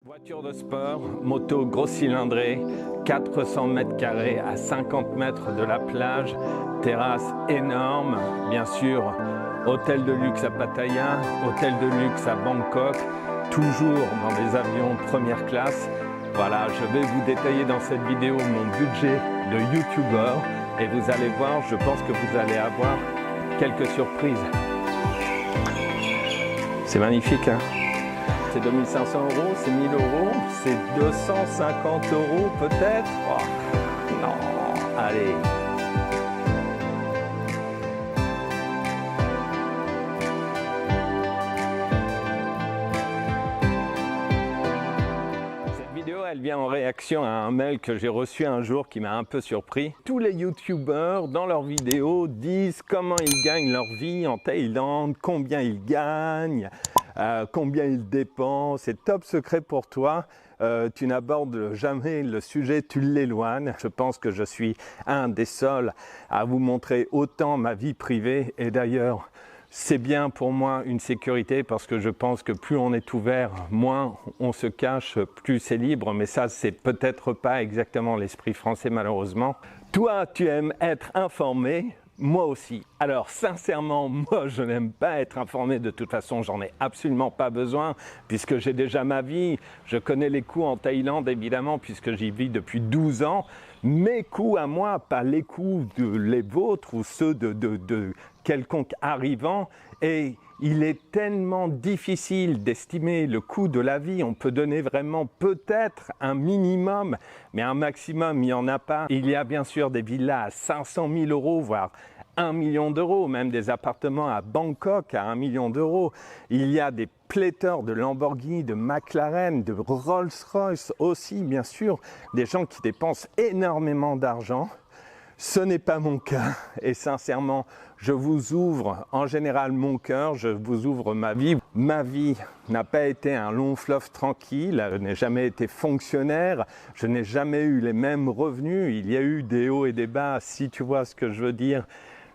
Voiture de sport, moto gros cylindrée, 400 mètres carrés à 50 mètres de la plage, terrasse énorme, bien sûr, hôtel de luxe à Pattaya, hôtel de luxe à Bangkok, toujours dans des avions première classe. Voilà, je vais vous détailler dans cette vidéo mon budget de youtubeur et vous allez voir, je pense que vous allez avoir quelques surprises. C'est magnifique, hein? C'est 2500 €, c'est 1000 €, c'est 250 € peut-être. Oh, non, allez. Cette vidéo, elle vient en réaction à un mail que j'ai reçu un jour qui m'a un peu surpris. Tous les youtubeurs, dans leurs vidéos, disent comment ils gagnent leur vie en Thaïlande, combien ils gagnent. Combien ils dépensent, c'est top secret pour toi, tu n'abordes jamais le sujet, tu l'éloignes. Je pense que je suis un des seuls à vous montrer autant ma vie privée et d'ailleurs c'est bien pour moi une sécurité parce que je pense que plus on est ouvert, moins on se cache, plus c'est libre, mais ça c'est peut-être pas exactement l'esprit français malheureusement. Toi tu aimes être informé. Moi aussi. Alors sincèrement, moi je n'aime pas être informé, de toute façon j'en ai absolument pas besoin puisque j'ai déjà ma vie, je connais les coûts en Thaïlande évidemment puisque j'y vis depuis 12 ans, mes coûts à moi, pas les coûts les vôtres ou ceux de quelconque arrivant et il est tellement difficile d'estimer le coût de la vie, on peut donner vraiment peut-être un minimum, mais un maximum, il n'y en a pas. Il y a bien sûr des villas à 500 000 €, voire 1 million d'euros, même des appartements à Bangkok à 1 million d'euros. Il y a des pléthores de Lamborghini, de McLaren, de Rolls-Royce aussi, bien sûr, des gens qui dépensent énormément d'argent. Ce n'est pas mon cas et sincèrement, je vous ouvre en général mon cœur, je vous ouvre ma vie. Ma vie n'a pas été un long fleuve tranquille, je n'ai jamais été fonctionnaire, je n'ai jamais eu les mêmes revenus, il y a eu des hauts et des bas, si tu vois ce que je veux dire.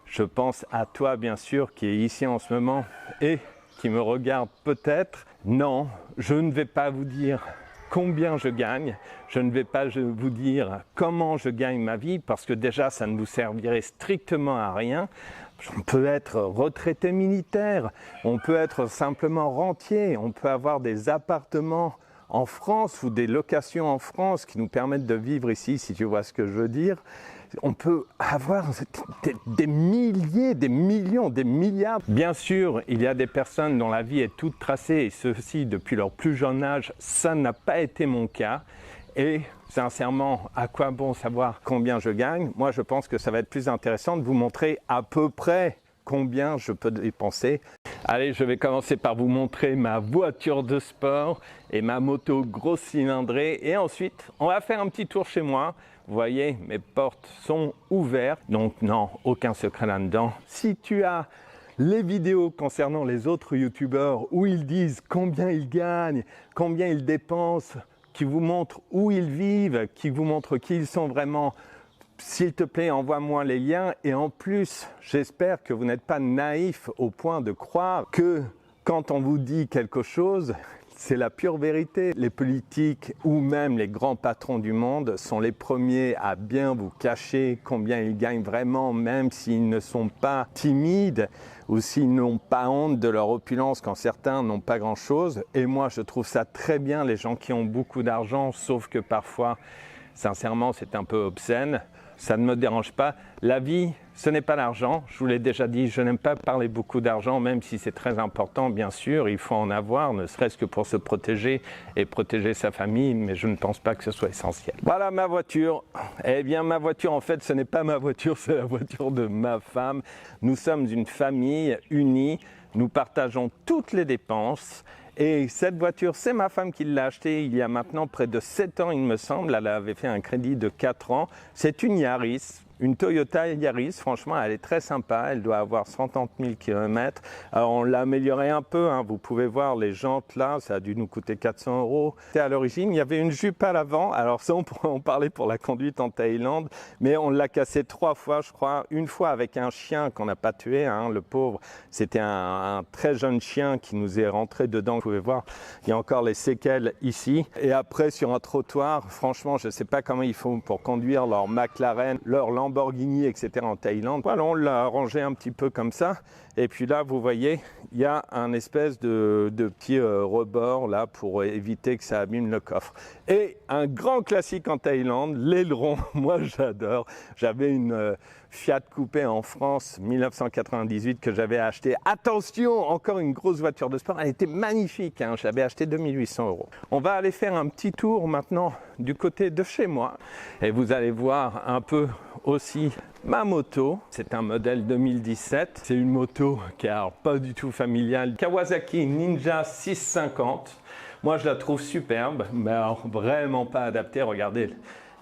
Je pense à toi bien sûr qui est ici en ce moment et qui me regarde peut-être. Non, je ne vais pas vous dire combien je gagne, je ne vais pas vous dire comment je gagne ma vie parce que déjà ça ne vous servirait strictement à rien. On peut être retraité militaire, on peut être simplement rentier, on peut avoir des appartements en France ou des locations en France qui nous permettent de vivre ici, si tu vois ce que je veux dire. On peut avoir des milliers, des millions, des milliards. Bien sûr, il y a des personnes dont la vie est toute tracée et ceci depuis leur plus jeune âge, ça n'a pas été mon cas. Et sincèrement, à quoi bon savoir combien je gagne? Moi, je pense que ça va être plus intéressant de vous montrer à peu près combien je peux dépenser. Allez, je vais commencer par vous montrer ma voiture de sport et ma moto grosse cylindrée. Et ensuite, on va faire un petit tour chez moi. Vous voyez, mes portes sont ouvertes. Donc non, aucun secret là-dedans. Si tu as les vidéos concernant les autres youtubeurs où ils disent combien ils gagnent, combien ils dépensent, qui vous montrent où ils vivent, qui vous montrent qui ils sont vraiment, s'il te plaît, envoie-moi les liens. Et en plus, j'espère que vous n'êtes pas naïf au point de croire que quand on vous dit quelque chose, c'est la pure vérité. Les politiques ou même les grands patrons du monde sont les premiers à bien vous cacher combien ils gagnent vraiment, même s'ils ne sont pas timides ou s'ils n'ont pas honte de leur opulence quand certains n'ont pas grand-chose. Et moi, je trouve ça très bien, les gens qui ont beaucoup d'argent, sauf que parfois, sincèrement, c'est un peu obscène. Ça ne me dérange pas. La vie, ce n'est pas l'argent. Je vous l'ai déjà dit, je n'aime pas parler beaucoup d'argent, même si c'est très important, bien sûr. Il faut en avoir, ne serait-ce que pour se protéger et protéger sa famille, mais je ne pense pas que ce soit essentiel. Voilà ma voiture. Eh bien, ma voiture, en fait, ce n'est pas ma voiture, c'est la voiture de ma femme. Nous sommes une famille unie. Nous partageons toutes les dépenses. Et cette voiture, c'est ma femme qui l'a achetée il y a maintenant près de 7 ans, il me semble. Elle avait fait un crédit de 4 ans. C'est une Yaris. Une Toyota Yaris, franchement, elle est très sympa. Elle doit avoir 130 000 km. Alors, on l'a améliorée un peu. Hein. Vous pouvez voir les jantes là, ça a dû nous coûter 400 €. À l'origine, il y avait une jupe à l'avant. Alors ça, on pourrait en parler pour la conduite en Thaïlande. Mais on l'a cassée 3 fois, je crois. Une fois avec un chien qu'on n'a pas tué, hein, le pauvre. C'était un très jeune chien qui nous est rentré dedans. Vous pouvez voir, il y a encore les séquelles ici. Et après, sur un trottoir, franchement, je ne sais pas comment ils font pour conduire leur McLaren, leur Lamborghini, etc. en Thaïlande. Voilà, on l'a arrangé un petit peu comme ça. Et puis là, vous voyez, il y a un espèce de petit rebord là pour éviter que ça abîme le coffre. Et un grand classique en Thaïlande, l'aileron. Moi, j'adore. J'avais une Fiat Coupé en France 1998 que j'avais acheté. Attention, encore une grosse voiture de sport. Elle était magnifique. Hein. Je l'avais acheté 2800 €. On va aller faire un petit tour maintenant du côté de chez moi. Et vous allez voir un peu aussi ma moto. C'est un modèle 2017. C'est une moto qui est alors pas du tout familiale. Kawasaki Ninja 650. Moi, je la trouve superbe, mais alors vraiment pas adaptée. Regardez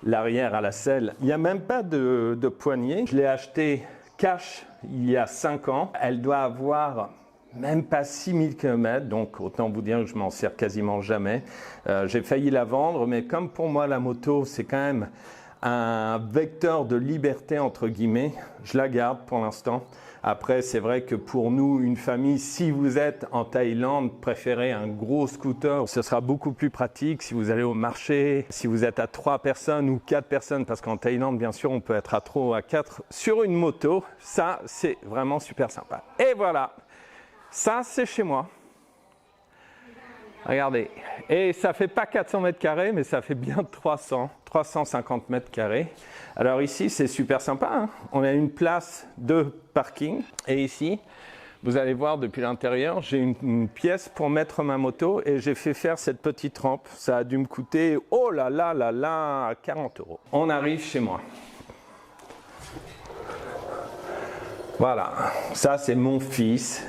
l'arrière à la selle. Il n'y a même pas de poignée. Je l'ai acheté cash il y a 5 ans. Elle doit avoir même pas 6000 km, donc autant vous dire que je m'en sers quasiment jamais. J'ai failli la vendre, mais comme pour moi la moto, c'est quand même un vecteur de liberté entre guillemets, je la garde pour l'instant. Après, c'est vrai que pour nous, une famille, si vous êtes en Thaïlande, préférez un gros scooter. Ce sera beaucoup plus pratique si vous allez au marché, si vous êtes à 3 personnes ou 4 personnes, parce qu'en Thaïlande, bien sûr, on peut être à 3 ou à 4 sur une moto. Ça, c'est vraiment super sympa. Et voilà, ça, c'est chez moi. Regardez, et ça fait pas 400 mètres carrés, mais ça fait bien 350 mètres carrés. Alors ici, c'est super sympa, hein. On a une place de parking. Et ici, vous allez voir depuis l'intérieur, j'ai une pièce pour mettre ma moto et j'ai fait faire cette petite rampe. Ça a dû me coûter, oh là là là là, 40 €. On arrive chez moi. Voilà, ça c'est mon fils.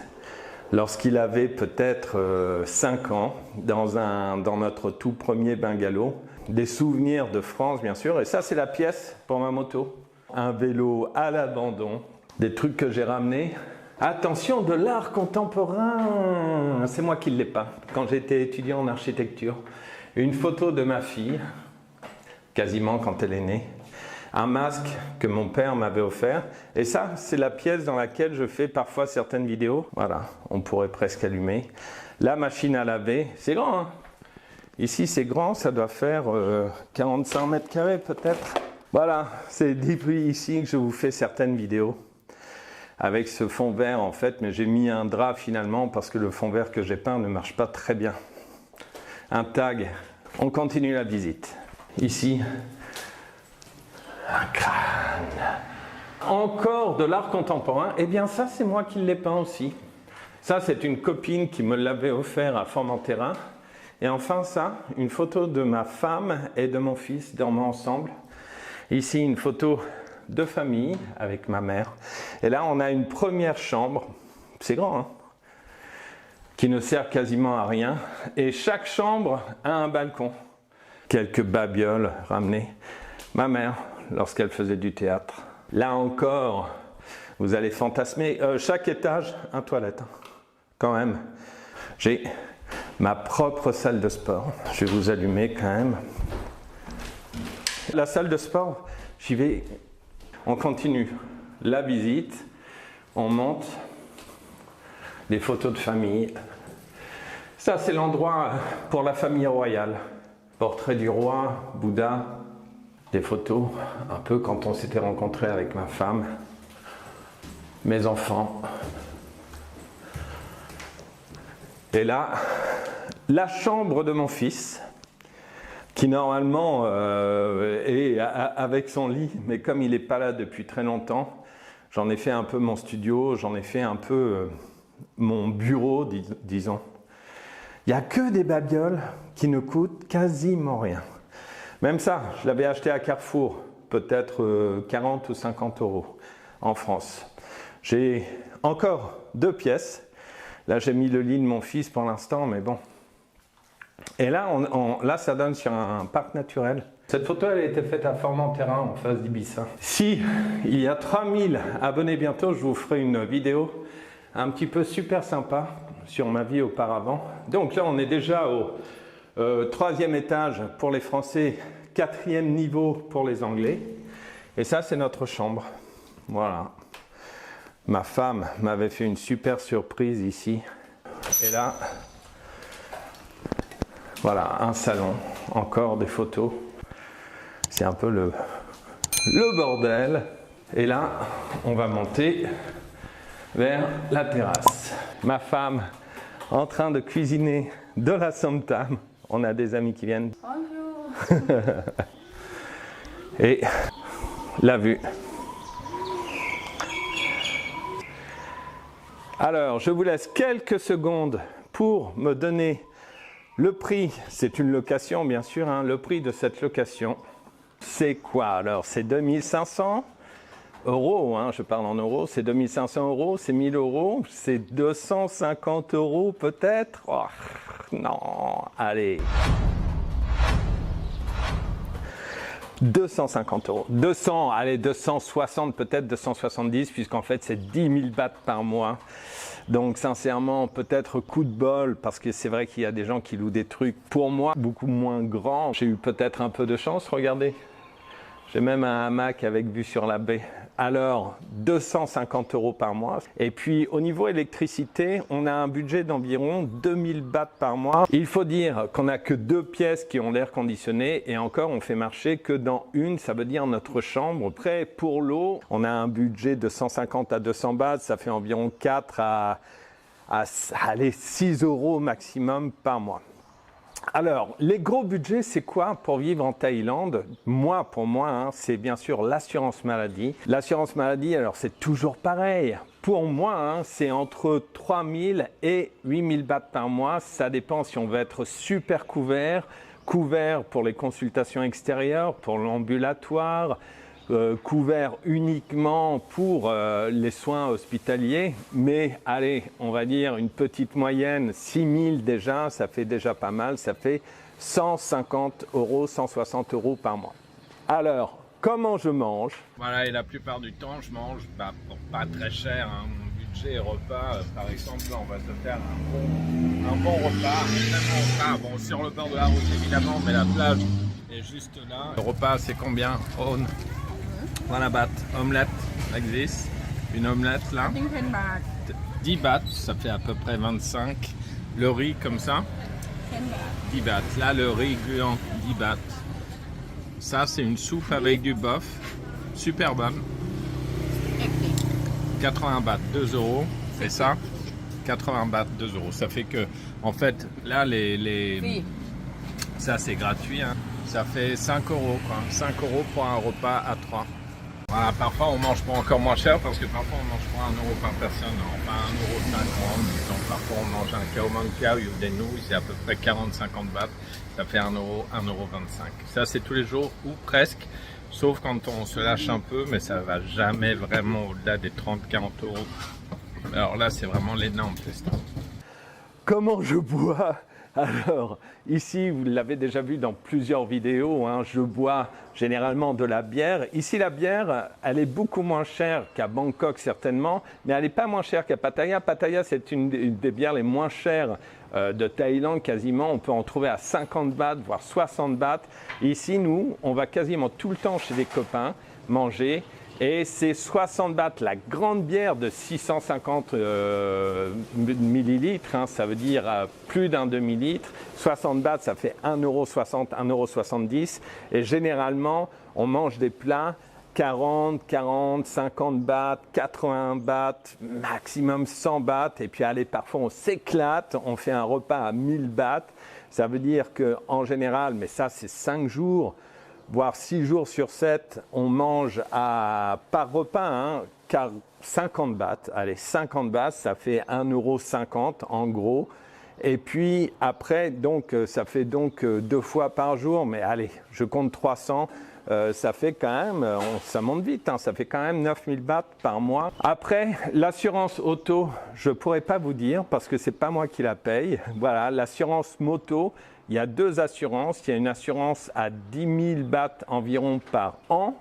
Lorsqu'il avait peut-être 5 ans, dans notre tout premier bungalow. Des souvenirs de France, bien sûr. Et ça, c'est la pièce pour ma moto. Un vélo à l'abandon. Des trucs que j'ai ramenés. Attention, de l'art contemporain. C'est moi qui ne l'ai pas. Quand j'étais étudiant en architecture. Une photo de ma fille, quasiment quand elle est née. Un masque que mon père m'avait offert. Et ça, c'est la pièce dans laquelle je fais parfois certaines vidéos. Voilà, on pourrait presque allumer. La machine à laver, c'est grand, hein. Ici, c'est grand, ça doit faire 45 mètres carrés peut-être. Voilà, c'est depuis ici que je vous fais certaines vidéos. Avec ce fond vert en fait, mais j'ai mis un drap finalement parce que le fond vert que j'ai peint ne marche pas très bien. Un tag. On continue la visite. Ici, un crâne. Encore de l'art contemporain. Eh bien ça, c'est moi qui l'ai peint aussi. Ça, c'est une copine qui me l'avait offert à Formentera. Et enfin ça, une photo de ma femme et de mon fils dormant ensemble. Ici, une photo de famille avec ma mère. Et là, on a une première chambre. C'est grand, hein, qui ne sert quasiment à rien. Et chaque chambre a un balcon. Quelques babioles ramenées. Ma mère, lorsqu'elle faisait du théâtre. Là encore, vous allez fantasmer. Chaque étage, un toilette. Quand même. J'ai ma propre salle de sport. Je vais vous allumer quand même. La salle de sport, j'y vais. On continue la visite. On monte. Des photos de famille. Ça, c'est l'endroit pour la famille royale. Portrait du roi, Bouddha. Des photos, un peu quand on s'était rencontré avec ma femme. Mes enfants. Et là, la chambre de mon fils, qui normalement est avec son lit, mais comme il n'est pas là depuis très longtemps, j'en ai fait un peu mon studio, j'en ai fait un peu mon bureau, disons. Il n'y a que des babioles qui ne coûtent quasiment rien. Même ça, je l'avais acheté à Carrefour, peut-être 40 ou 50 € en France. J'ai encore 2 pièces. Là, j'ai mis le lit de mon fils pour l'instant, mais bon. Et là, là, ça donne sur un parc naturel. Cette photo, elle a été faite à Formentera, en face d'Ibiza. Si il y a 3000 abonnés bientôt, je vous ferai une vidéo un petit peu super sympa sur ma vie auparavant. Donc là, on est déjà au 3e étage pour les Français, 4e niveau pour les Anglais. Et ça, c'est notre chambre. Voilà. Ma femme m'avait fait une super surprise ici. Et là, voilà, un salon, encore des photos. C'est un peu le bordel. Et là, on va monter vers la terrasse. Ma femme en train de cuisiner de la somtam. On a des amis qui viennent. Bonjour. Et la vue. Alors, je vous laisse quelques secondes pour me donner le prix. C'est une location, bien sûr, hein, le prix de cette location. C'est quoi alors? C'est 2500 euros, hein, je parle en euros. C'est 2500 euros, c'est 1000 euros, c'est 250 euros peut-être. Oh, non, allez. 250 euros. 200, allez, 260 peut-être, 270, puisqu'en fait c'est 10 000 bahts par mois. Donc sincèrement, peut-être coup de bol, parce que c'est vrai qu'il y a des gens qui louent des trucs, pour moi, beaucoup moins grands. J'ai eu peut-être un peu de chance, regardez. J'ai même un hamac avec vue sur la baie. Alors, 250 euros par mois. Et puis, au niveau électricité, on a un budget d'environ 2000 bahts par mois. Il faut dire qu'on n'a que 2 pièces qui ont l'air conditionné et encore, on fait marcher que dans une, ça veut dire notre chambre. Après, pour l'eau, on a un budget de 150 à 200 bahts. Ça fait environ 4 à allez, 6 euros maximum par mois. Alors, les gros budgets, c'est quoi pour vivre en Thaïlande? Pour moi, hein, c'est bien sûr l'assurance maladie. L'assurance maladie, alors c'est toujours pareil. Pour moi, hein, c'est entre 3000 et 8000 bahts par mois. Ça dépend si on veut être super couvert pour les consultations extérieures, pour l'ambulatoire, couvert uniquement pour les soins hospitaliers, mais allez, on va dire une petite moyenne, 6000 déjà, ça fait déjà pas mal, ça fait 150 euros, 160 euros par mois. Alors, comment je mange? Voilà, et la plupart du temps, je mange pour pas très cher. Hein. Mon budget repas, par exemple, là, on va se faire un bon repas, un très bon repas. Bon, sur le bord de la route, évidemment, mais la plage est juste là. Le repas, c'est combien? On 1 baht, omelette, like this. Une omelette là. 10 baht. 10 bahts, ça fait à peu près 25. Le riz comme ça, 10 baht. 10 bahts. Là, le riz gluant, 10 bahts. Ça, c'est une soupe avec du bœuf, super bonne. 80 bahts, 2 euros. Et ça, 80 bahts, 2 euros. Ça fait que, en fait, là, Oui. ça c'est gratuit. Hein. Ça fait 5 euros, quoi. 5 euros pour un repas à 3. Voilà, parfois on mange pas encore moins cher parce que parfois on mange pas 1 euro par personne, enfin 1,50 €. Disons, parfois on mange un khao man khao ou des nouilles, c'est à peu près 40-50 bahts, ça fait 1 euro, 1,25 €. Ça c'est tous les jours ou presque, sauf quand on se lâche un peu, mais ça va jamais vraiment au-delà des 30-40 euros. Alors là c'est vraiment l'énorme festin. Comment je bois? Alors, ici, vous l'avez déjà vu dans plusieurs vidéos, hein, je bois généralement de la bière. Ici, la bière, elle est beaucoup moins chère qu'à Bangkok, certainement, mais elle n'est pas moins chère qu'à Pattaya. Pattaya, c'est une des bières les moins chères de Thaïlande, quasiment. On peut en trouver à 50 bahts, voire 60 bahts. Ici, nous, on va quasiment tout le temps chez des copains manger. Et c'est 60 bahts, la grande bière de 650 millilitres, hein, ça veut dire plus d'un demi-litre. 60 bahts, ça fait 1,60 €, 1,70 €. Et généralement, on mange des plats 40, 50 bahts, 80 bahts, maximum 100 bahts. Et puis allez, parfois on s'éclate, on fait un repas à 1000 bahts. Ça veut dire qu'en général, mais ça c'est 5 jours, voire 6 jours sur 7, on mange par repas, hein, car 50 bahts. Allez, 50 bahts, ça fait 1,50 € en gros. Et puis après, donc, ça fait donc 2 fois par jour, mais allez, je compte 300. Ça fait quand même, ça monte vite, hein, ça fait quand même 9000 bahts par mois. Après, l'assurance auto, je ne pourrais pas vous dire parce que ce n'est pas moi qui la paye. Voilà, l'assurance moto, il y a deux assurances. Il y a une assurance à 10 000 bahts environ par an.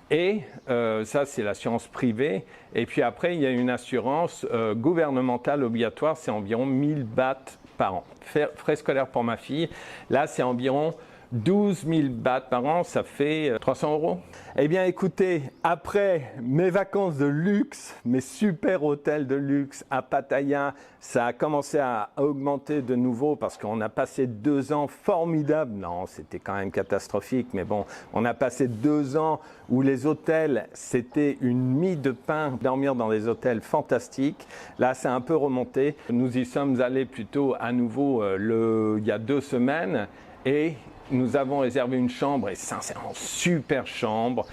Et ça, c'est l'assurance privée. Et puis après, il y a une assurance gouvernementale obligatoire, c'est environ 1000 bahts par an. Frais scolaires pour ma fille, là, c'est environ 12 000 bahts par an, ça fait 300 €. Eh bien, écoutez, après mes vacances de luxe, mes super hôtels de luxe à Pattaya, ça a commencé à augmenter de nouveau parce qu'on a passé 2 ans formidables. Non, c'était quand même catastrophique, mais bon, on a passé 2 ans où les hôtels, c'était une mie de pain, dormir dans des hôtels fantastiques. Là, c'est un peu remonté. Nous y sommes allés plutôt à nouveau il y a 2 semaines et nous avons réservé une chambre, et sincèrement, super chambre,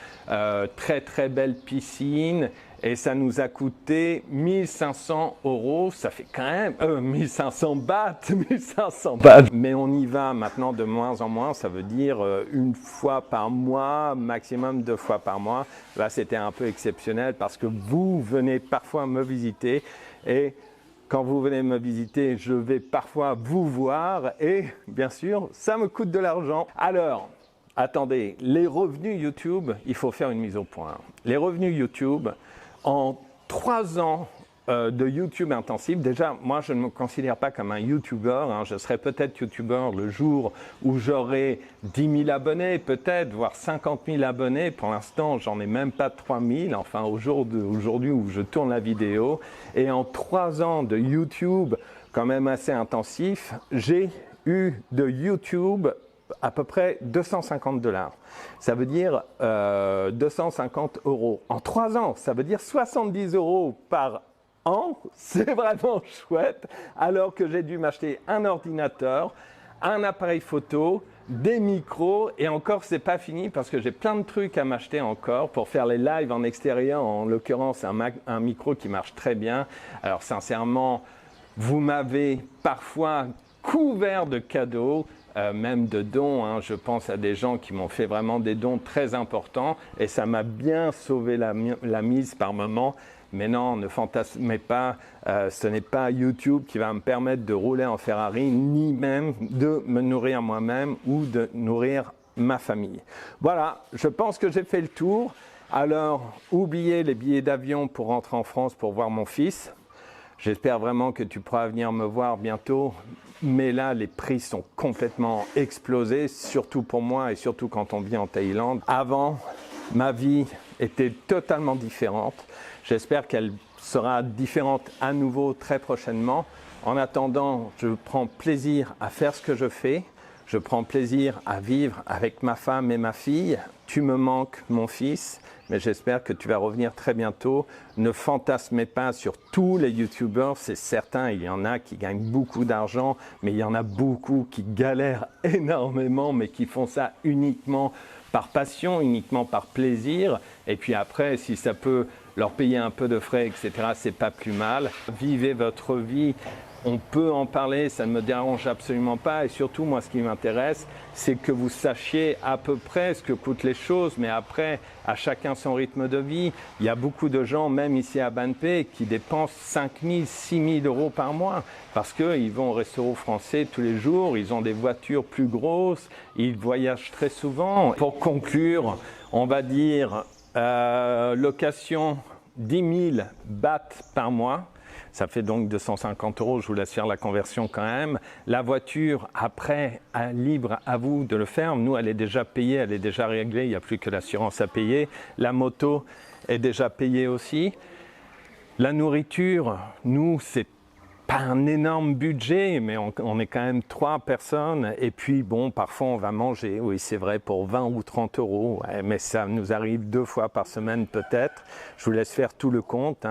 très très belle piscine, et ça nous a coûté 1500 €, ça fait quand même 1500 bahts, 1500 bahts. Mais on y va maintenant de moins en moins, ça veut dire une fois par mois, maximum 2 fois par mois. Là, c'était un peu exceptionnel parce que vous venez parfois me visiter, et quand vous venez me visiter, je vais parfois vous voir et bien sûr, ça me coûte de l'argent. Alors, attendez, les revenus YouTube, il faut faire une mise au point. Les revenus YouTube, en 3 ans de YouTube intensif, déjà, moi, je ne me considère pas comme un YouTuber. Je serai peut-être YouTuber le jour où j'aurai 10 000 abonnés, peut-être, voire 50 000 abonnés. Pour l'instant, j'en ai même pas 3 000, enfin, aujourd'hui où je tourne la vidéo. Et en 3 ans de YouTube, quand même assez intensif, j'ai eu de YouTube à peu près 250 $. Ça veut dire 250 € en 3 ans. Ça veut dire 70 € par an. C'est vraiment chouette. Alors que j'ai dû m'acheter un ordinateur, un appareil photo, des micros, et encore c'est pas fini parce que j'ai plein de trucs à m'acheter encore pour faire les lives en extérieur, en l'occurrence un micro qui marche très bien. Alors sincèrement, vous m'avez parfois couvert de cadeaux, même de dons. Je pense à des gens qui m'ont fait vraiment des dons très importants et ça m'a bien sauvé la mise par moment. Mais non, ne fantasmez pas, ce n'est pas YouTube qui va me permettre de rouler en Ferrari, ni même de me nourrir moi-même ou de nourrir ma famille. Voilà, je pense que j'ai fait le tour. Alors, oubliez les billets d'avion pour rentrer en France pour voir mon fils. J'espère vraiment que tu pourras venir me voir bientôt. Mais là, les prix sont complètement explosés, surtout pour moi et surtout quand on vit en Thaïlande. Avant, ma vie était totalement différente. J'espère qu'elle sera différente à nouveau très prochainement. En attendant, je prends plaisir à faire ce que je fais. Je prends plaisir à vivre avec ma femme et ma fille. Tu me manques, mon fils, mais j'espère que tu vas revenir très bientôt. Ne fantasmez pas sur tous les YouTubers, c'est certain, il y en a qui gagnent beaucoup d'argent, mais il y en a beaucoup qui galèrent énormément, mais qui font ça uniquement par passion, uniquement par plaisir. Et puis après, si ça peut leur payer un peu de frais, etc., c'est pas plus mal. Vivez votre vie. On peut en parler, ça ne me dérange absolument pas. Et surtout, moi, ce qui m'intéresse, c'est que vous sachiez à peu près ce que coûtent les choses. Mais après, à chacun son rythme de vie. Il y a beaucoup de gens, même ici à Banpé, qui dépensent 5 000, 6 000 € par mois. Parce qu'ils vont au restaurant français tous les jours, ils ont des voitures plus grosses, ils voyagent très souvent. Pour conclure, on va dire location 10 000 bahts par mois. Ça fait donc 250 €, je vous laisse faire la conversion quand même. La voiture, après, libre à vous de le faire. Nous, elle est déjà payée, elle est déjà réglée, il n'y a plus que l'assurance à payer. La moto est déjà payée aussi. La nourriture, nous, c'est pas un énorme budget, mais on est quand même 3 personnes. Et puis, bon, parfois, on va manger, oui, c'est vrai, pour 20 ou 30 €. Ouais, mais ça nous arrive 2 fois par semaine peut-être. Je vous laisse faire tout le compte.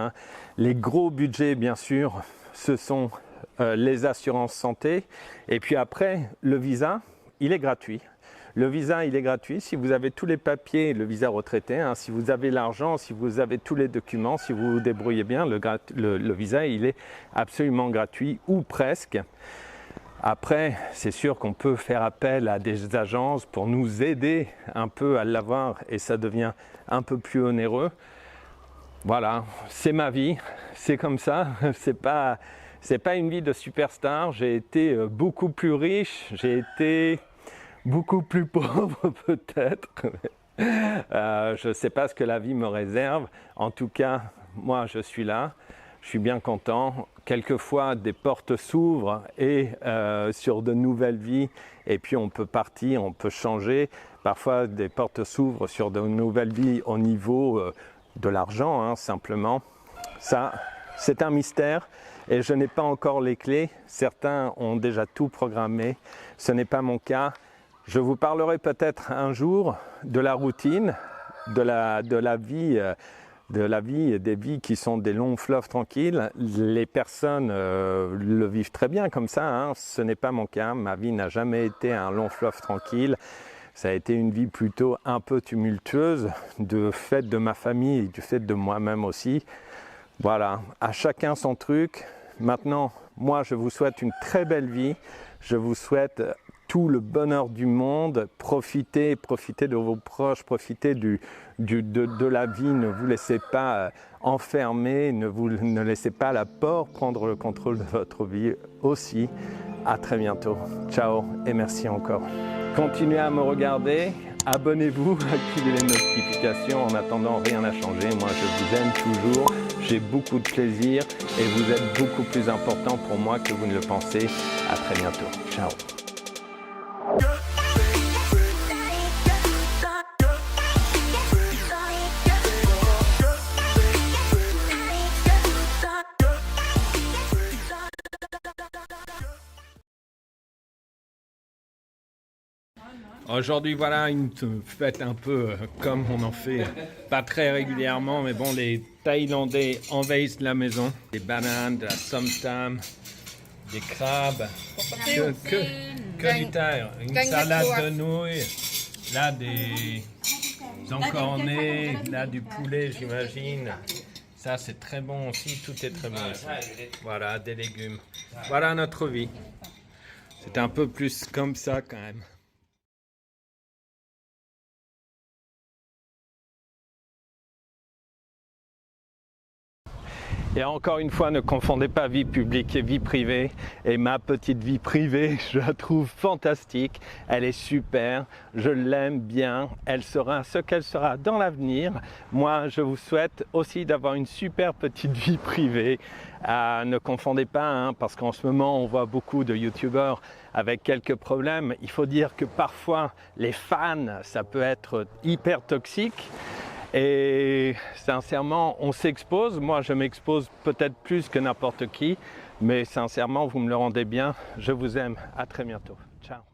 Les gros budgets, bien sûr, ce sont les assurances santé. Et puis après, le visa, il est gratuit. Le visa, il est gratuit si vous avez tous les papiers, le visa retraité, si vous avez l'argent, si vous avez tous les documents, si vous vous débrouillez bien, le visa, il est absolument gratuit ou presque. Après, c'est sûr qu'on peut faire appel à des agences pour nous aider un peu à l'avoir et ça devient un peu plus onéreux. Voilà, c'est ma vie, c'est comme ça, C'est pas une vie de superstar. J'ai été beaucoup plus riche, j'ai été beaucoup plus pauvre peut-être. Je ne sais pas ce que la vie me réserve. En tout cas, moi je suis là, je suis bien content. Quelquefois des portes s'ouvrent et sur de nouvelles vies, et puis on peut partir, on peut changer. Parfois des portes s'ouvrent sur de nouvelles vies au niveau de l'argent, hein, simplement. Ça, c'est un mystère et je n'ai pas encore les clés. Certains ont déjà tout programmé, ce n'est pas mon cas. Je vous parlerai peut-être un jour de la routine, de la vie, des vies qui sont des longs fleuves tranquilles. Les personnes le vivent très bien comme ça, hein. Ce n'est pas mon cas. Ma vie n'a jamais été un long fleuve tranquille. Ça a été une vie plutôt un peu tumultueuse, du fait de ma famille et du fait de moi-même aussi. Voilà, à chacun son truc. Maintenant, moi, je vous souhaite une très belle vie. Je vous souhaite tout le bonheur du monde. Profitez de vos proches, profitez de la vie. Ne vous laissez pas enfermer, ne laissez pas la peur prendre le contrôle de votre vie aussi. À très bientôt. Ciao et merci encore. Continuez à me regarder, abonnez-vous, activez les notifications. En attendant, rien n'a changé. Moi, je vous aime toujours. J'ai beaucoup de plaisir et vous êtes beaucoup plus important pour moi que vous ne le pensez. À très bientôt. Ciao. Aujourd'hui, voilà une fête un peu comme on en fait pas très régulièrement, mais bon, les Thaïlandais envahissent la maison. Des bananes, de la somtam, des crabes, que du thaï. Une salade de nouilles, là des encornés, là du poulet, j'imagine. Ça, c'est très bon aussi, tout est très bon ici. Voilà, des légumes. Voilà notre vie. C'est un peu plus comme ça quand même. Et encore une fois, ne confondez pas vie publique et vie privée. Et ma petite vie privée, je la trouve fantastique. Elle est super, je l'aime bien. Elle sera ce qu'elle sera dans l'avenir. Moi, je vous souhaite aussi d'avoir une super petite vie privée. Ne confondez pas, hein, parce qu'en ce moment, on voit beaucoup de youtubeurs avec quelques problèmes. Il faut dire que parfois, les fans, ça peut être hyper toxique. Et sincèrement, on s'expose. Moi, je m'expose peut-être plus que n'importe qui. Mais sincèrement, vous me le rendez bien. Je vous aime. À très bientôt. Ciao.